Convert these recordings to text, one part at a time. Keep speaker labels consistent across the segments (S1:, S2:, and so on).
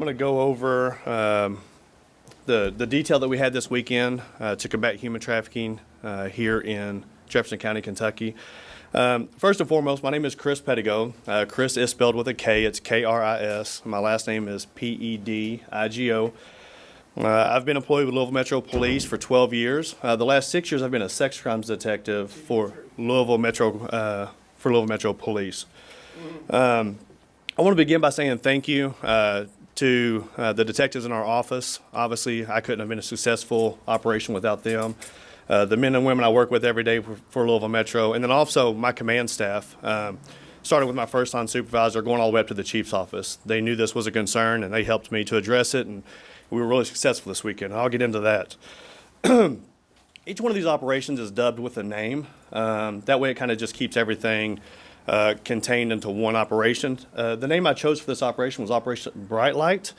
S1: going to go over the detail that we had this weekend to combat human trafficking here in Jefferson County, Kentucky. First and foremost, my name is Chris Pedigo. Chris is spelled with a K. It's K-R-I-S. My last name is P-E-D-I-G-O. I've been employed with Louisville Metro Police for 12 years. The last 6 years, I've been a sex crimes detective for Louisville Metro Police. I want to begin by saying thank you to the detectives in our office. Obviously, I couldn't have been a successful operation without them. The men and women I work with every day for Louisville Metro, and then also my command staff, starting with my first-line supervisor, going all the way up to the chief's office. They knew this was a concern, and they helped me to address it, and we were really successful this weekend. I'll get into that. Each one of these operations is dubbed with a name. That way it kind of just keeps everything contained into one operation. The name I chose for this operation was Operation Bright Light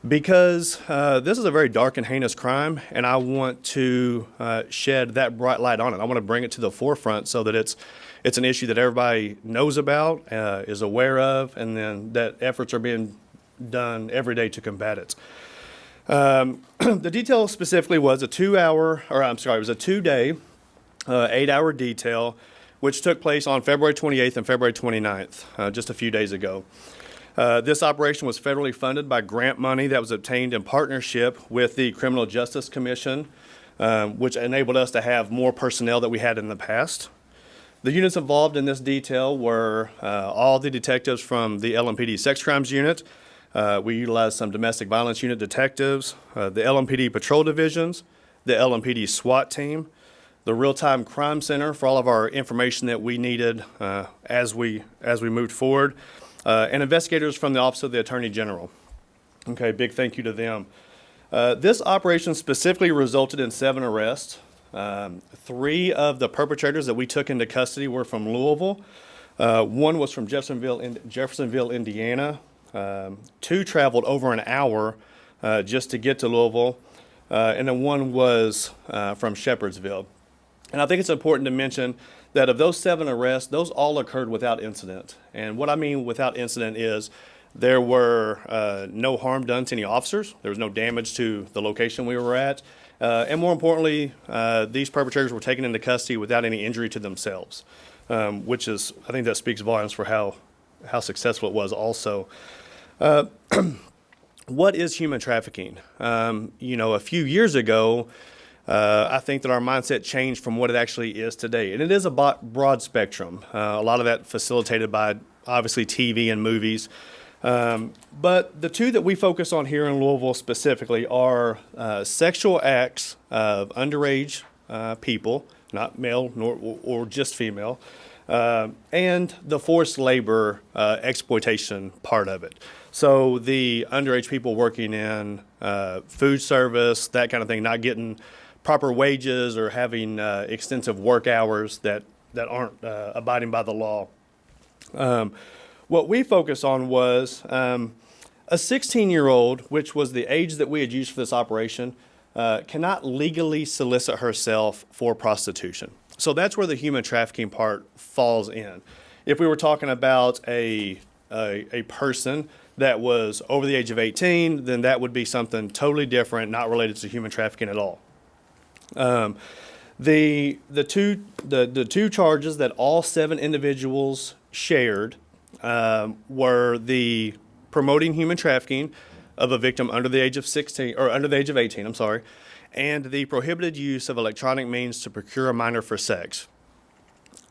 S1: because this is a very dark and heinous crime, and I want to shed that bright light on it. I want to bring it to the forefront so that it's an issue that everybody knows about, is aware of, and then that efforts are being done every day to combat it. The detail specifically was a 2-day, 8-hour detail, which took place on February 28th and February 29th, just a few days ago. This operation was federally funded by grant money that was obtained in partnership with the Criminal Justice Commission, which enabled us to have more personnel that we had in the past. The units involved in this detail were all the detectives from the LMPD Sex Crimes Unit. We utilized some domestic violence unit detectives, the LMPD patrol divisions, the LMPD SWAT team, the real-time crime center for all of our information that we needed as we moved forward, and investigators from the Office of the Attorney General. Okay, big thank you to them. This operation specifically resulted in 7 arrests. 3 of the perpetrators that we took into custody were from Louisville. 1 was from Jeffersonville, Indiana. 2 traveled over an hour just to get to Louisville, and then 1 was from Shepherdsville. And I think it's important to mention that of those 7 arrests, those all occurred without incident. And what I mean without incident is there were no harm done to any officers. There was no damage to the location we were at. And more importantly, these perpetrators were taken into custody without any injury to themselves, which is, I think that speaks volumes for how successful it was also. What is human trafficking? A few years ago, I think that our mindset changed from what it actually is today. And it is a broad spectrum. A lot of that facilitated by, obviously, TV and movies. But the 2 that we focus on here in Louisville specifically are sexual acts of underage people, not male or just female, and the forced labor exploitation part of it. So the underage people working in food service, that kind of thing, not getting proper wages or having extensive work hours that aren't abiding by the law. What we focused on was a 16-year-old, which was the age that we had used for this operation, cannot legally solicit herself for prostitution. So that's where the human trafficking part falls in. If we were talking about a person that was over the age of 18, then that would be something totally different, not related to human trafficking at all. The two charges that all 7 individuals shared were the promoting human trafficking of a victim under the age of 16 or under the age of 18. And the prohibited use of electronic means to procure a minor for sex.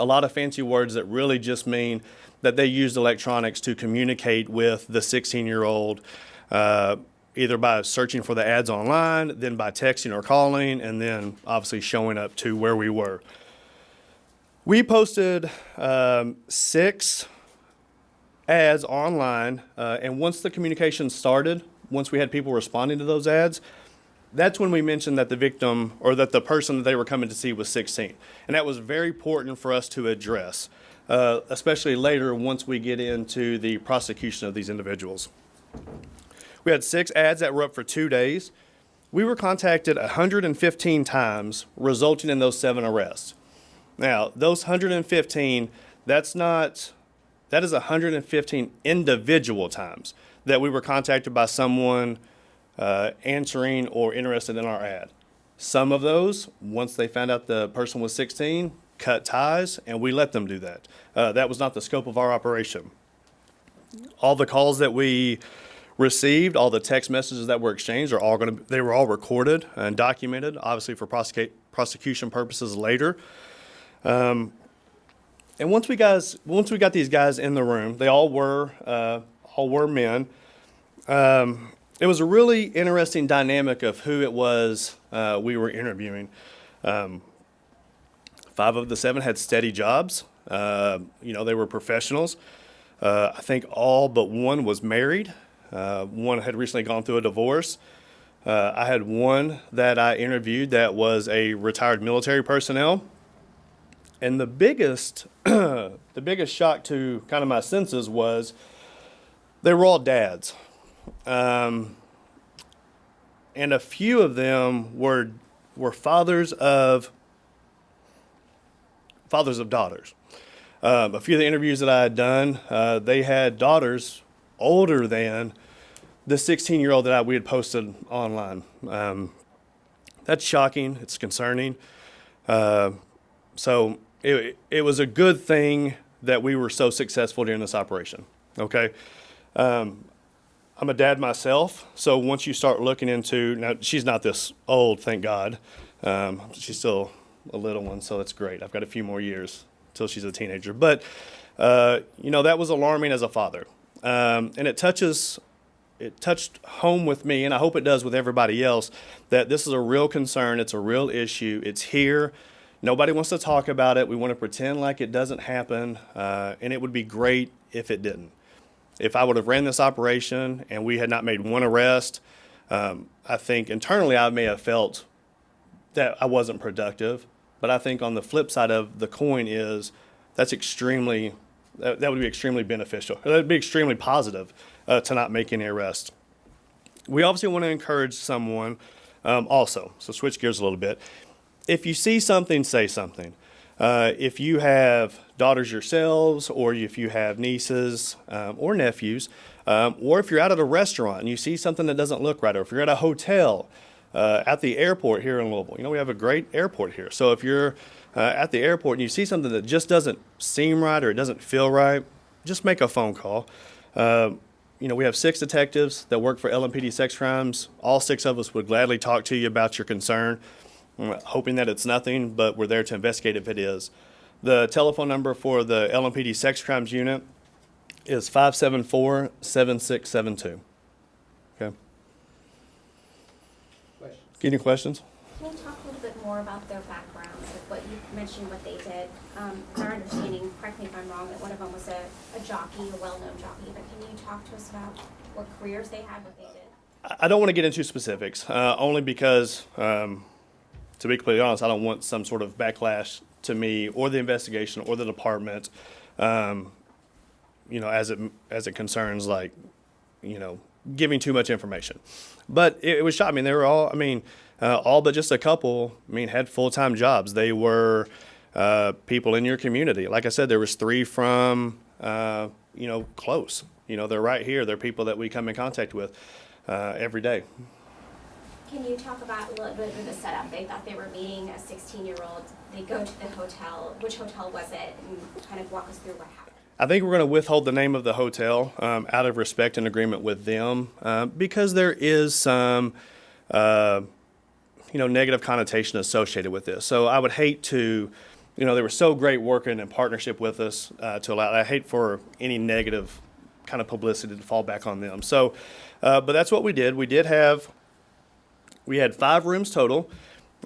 S1: A lot of fancy words that really just mean that they used electronics to communicate with the 16-year-old, either by searching for the ads online, then by texting or calling, and then obviously showing up to where we were. We posted 6 ads online, and once the communication started, once we had people responding to those ads, that's when we mentioned that the victim or that the person that they were coming to see was 16. And that was very important for us to address, especially later once we get into the prosecution of these individuals. We had 6 ads that were up for 2 days. We were contacted 115 times, resulting in those 7 arrests. Now, those 115, that is 115 individual times. that we were contacted by someone answering or interested in our ad. Some of those, once they found out the person was 16, cut ties, and we let them do that. That was not the scope of our operation. All the calls that we received, all the text messages that were exchanged they were all recorded and documented, obviously for prosecution purposes later. And once we got these guys in the room, they all were men. It was a really interesting dynamic of who it was we were interviewing. 5 of the 7 had steady jobs. They were professionals. I think all but one was married. One had recently gone through a divorce. I had one that I interviewed that was a retired military personnel. And the biggest shock to kind of my senses was they were all dads. And a few of them were fathers of daughters. A few of the interviews that I had done, they had daughters older than the 16-year-old that we had posted online. That's shocking. It's concerning. So it was a good thing that we were so successful during this operation. Okay. I'm a dad myself, so once you start looking into, now she's not this old, thank God. She's still a little one, so that's great. I've got a few more years till she's a teenager. But, that was alarming as a father. And it touched home with me, and I hope it does with everybody else, that this is a real concern. It's a real issue. It's here. Nobody wants to talk about it. We want to pretend like it doesn't happen, and it would be great if it didn't. If I would have ran this operation and we had not made one arrest, I think internally I may have felt that I wasn't productive. But I think on the flip side of the coin is that would be extremely beneficial. That would be extremely positive to not make any arrests. We obviously want to encourage someone also. So switch gears a little bit. If you see something, say something. If you have daughters yourselves, or if you have nieces or nephews, or if you're out at a restaurant and you see something that doesn't look right, or if you're at a hotel, at the airport here in Louisville. We have a great airport here. So if you're at the airport and you see something that just doesn't seem right or it doesn't feel right, just make a phone call. We have 6 detectives that work for LMPD sex crimes. All 6 of us would gladly talk to you about your concern. Hoping that it's nothing, but we're there to investigate if it is. The telephone number for the LMPD Sex Crimes Unit is 574-7672. Okay.
S2: Questions?
S1: Any questions?
S3: Can you talk a little bit more about their backgrounds, like what you mentioned, what they did? Our understanding, correct me if I'm wrong, that one of them was a jockey, a well-known jockey, but can you talk to us about what careers they had, what they did?
S1: I don't want to get into specifics, only because... to be completely honest, I don't want some sort of backlash to me or the investigation or the department, as it concerns giving too much information. But it was shocking. They were all, all but just a couple, had full-time jobs. They were people in your community. Like I said, there was 3 from, close. They're right here. They're people that we come in contact with every day.
S3: Can you talk about a little bit of the setup? They thought they were meeting a 16-year-old. They go to the hotel. Which hotel was it? And kind of walk us through what happened.
S1: I think we're going to withhold the name of the hotel out of respect and agreement with them because there is some, negative connotation associated with this. So I would hate to, they were so great working in partnership with us to allow. I hate for any negative kind of publicity to fall back on them. So, but that's what we did. We had 5 rooms total.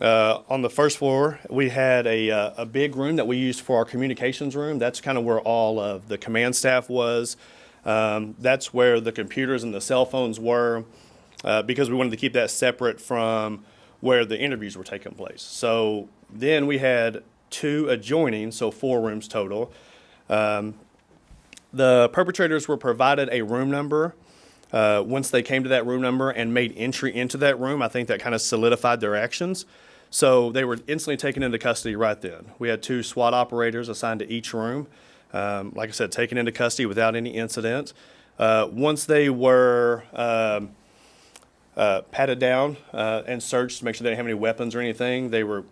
S1: On the first floor, we had a big room that we used for our communications room. That's kind of where all of the command staff was. That's where the computers and the cell phones were because we wanted to keep that separate from where the interviews were taking place. So then we had 2 adjoining, so 4 rooms total. The perpetrators were provided a room number. Once they came to that room number and made entry into that room, I think that kind of solidified their actions. So they were instantly taken into custody right then. We had 2 SWAT operators assigned to each room. Like I said, taken into custody without any incident. Once they were patted down and searched to make sure they didn't have any weapons or anything, they were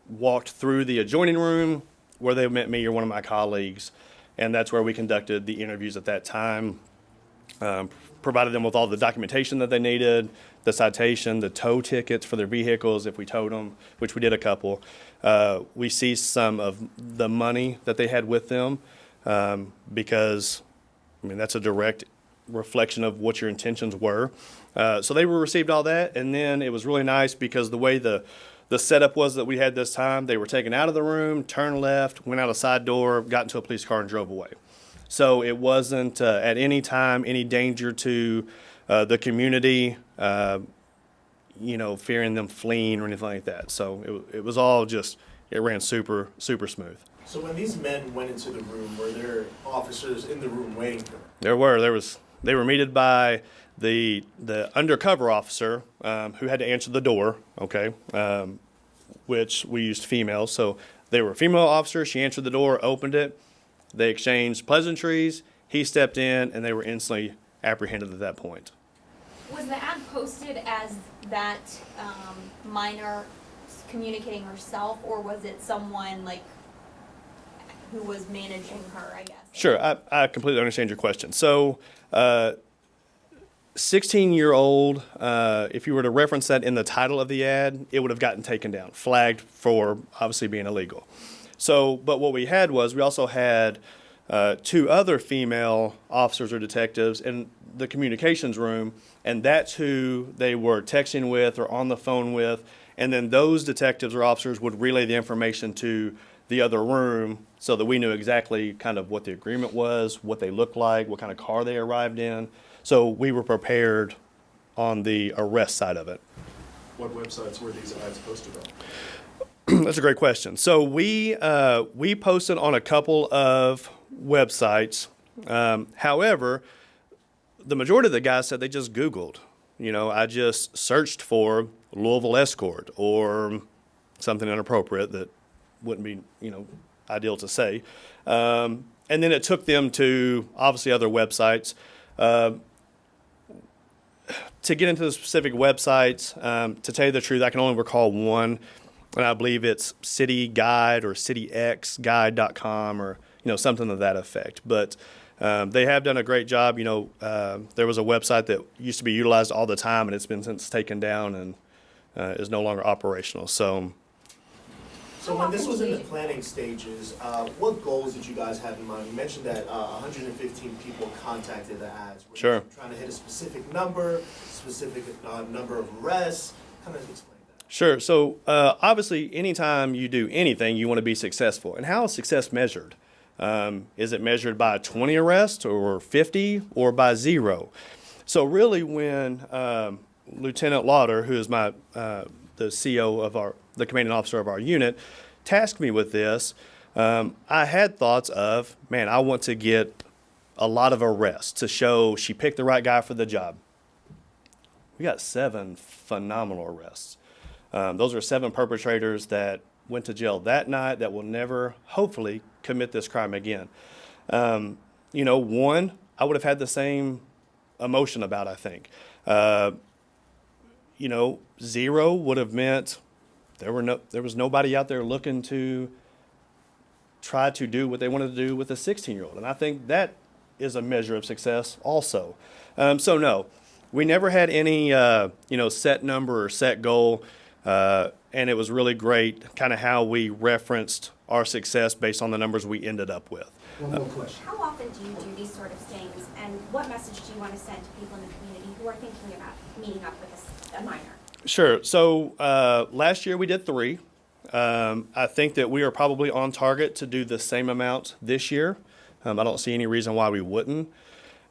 S1: walked through the adjoining room where they met me or one of my colleagues, and that's where we conducted the interviews at that time. Provided them with all the documentation that they needed, the citation, the tow tickets for their vehicles if we towed them, which we did a couple. We seized some of the money that they had with them because, I mean, that's a direct reflection of what your intentions were. So they received all that, and then it was really nice because the way the setup was that we had this time, they were taken out of the room, turned left, went out a side door, got into a police car, and drove away. So it wasn't at any time any danger to the community, fearing them fleeing or anything like that. So it was all just, it ran super, super smooth.
S2: So when these men went into the room, were there officers in the room waiting for them?
S1: They were meted by the undercover officer who had to answer the door, okay, which we used females. So they were a female officer. She answered the door, opened it. They exchanged pleasantries. He stepped in, and they were instantly apprehended at that point.
S4: Was the ad posted as that minor communicating herself, or was it someone like who was managing her, I guess?
S1: Sure, I completely understand your question. So, 16-year-old, if you were to reference that in the title of the ad, it would have gotten taken down, flagged for obviously being illegal. So, but what we had was we also had 2 other female officers or detectives in the communications room, and that's who they were texting with or on the phone with, and then those detectives or officers would relay the information to the other room so that we knew exactly kind of what the agreement was, what they looked like, what kind of car they arrived in. So we were prepared on the arrest side of it.
S2: What websites were these ads posted on?
S1: That's a great question. So we posted on a couple of websites. However, the majority of the guys said they just Googled. I just searched for Louisville escort or something inappropriate that wouldn't be, ideal to say. And then it took them to obviously other websites. To get into the specific websites, to tell you the truth, I can only recall one. And I believe it's City Guide or cityxguide.com or, something to that effect. But they have done a great job. There was a website that used to be utilized all the time, and it's been since taken down and is no longer operational. So
S2: when this was in the planning stages, what goals did you guys have in mind? You mentioned that 115 people contacted the ads. Were
S1: Sure.
S2: you trying to hit a specific number of arrests? Kind of explain that.
S1: Sure. So obviously, anytime you do anything, you want to be successful. And how is success measured? Is it measured by 20 arrests or 50 or by 0? So really, when Lieutenant Lauder, who is the CO of the commanding officer of our unit, tasked me with this, I had thoughts of, man, I want to get a lot of arrests to show she picked the right guy for the job. We got 7 phenomenal arrests. Those are 7 perpetrators that went to jail that night that will never, hopefully, commit this crime again. One, I would have had the same emotion about, I think. 0 would have meant there was nobody out there looking to try to do what they wanted to do with a 16-year-old. And I think that is a measure of success also. So no, we never had any, set number or set goal. And it was really great kind of how we referenced our success based on the numbers we ended up with.
S2: One more question.
S3: How often do you do these sort of things, and what message do you want to send to people in the community who are thinking about meeting up with a minor? Sure.
S1: So last year we did 3. I think that we are probably on target to do the same amount this year. I don't see any reason why we wouldn't.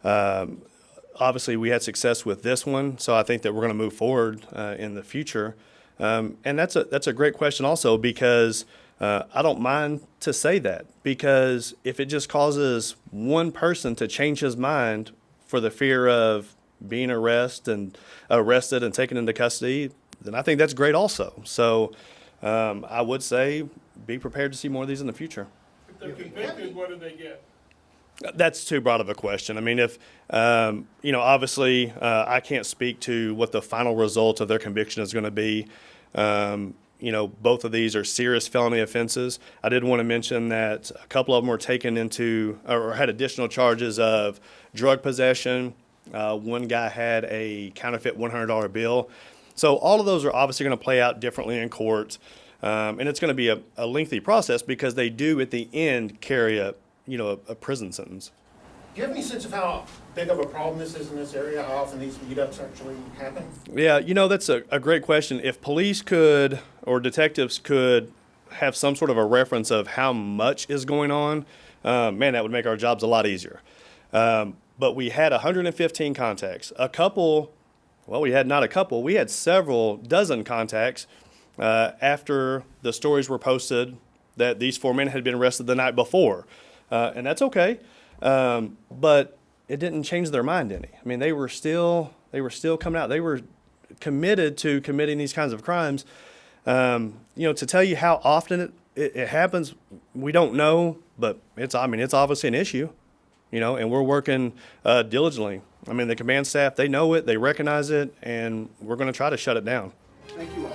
S1: Obviously, we had success with this one, so I think that we're going to move forward in the future. And that's a great question also, because I don't mind to say that, because if it just causes one person to change his mind for the fear of being arrested and taken into custody, then I think that's great also. So I would say be prepared to see more of these in the future.
S5: If they're convicted, what do they get?
S1: That's too broad of a question. I mean, if, obviously, I can't speak to what the final result of their conviction is going to be. Both of these are serious felony offenses. I did want to mention that a couple of them were taken into or had additional charges of drug possession. One guy had a counterfeit $100 bill. So all of those are obviously going to play out differently in court. And it's going to be a lengthy process because they do at the end carry a prison sentence.
S5: Do you have any sense of how big of a problem this is in this area? How often these meetups actually happen?
S1: Yeah, that's a great question. If police could or detectives could have some sort of a reference of how much is going on, man, that would make our jobs a lot easier. But we had 115 contacts. We had several dozen contacts after the stories were posted that these 4 men had been arrested the night before. And that's okay. But it didn't change their mind any. I mean, they were still coming out. They were committed to committing these kinds of crimes. To tell you how often it happens, we don't know, but it's obviously an issue, and we're working diligently. I mean, the command staff, they know it, they recognize it, and we're going to try to shut it down.
S5: Thank you.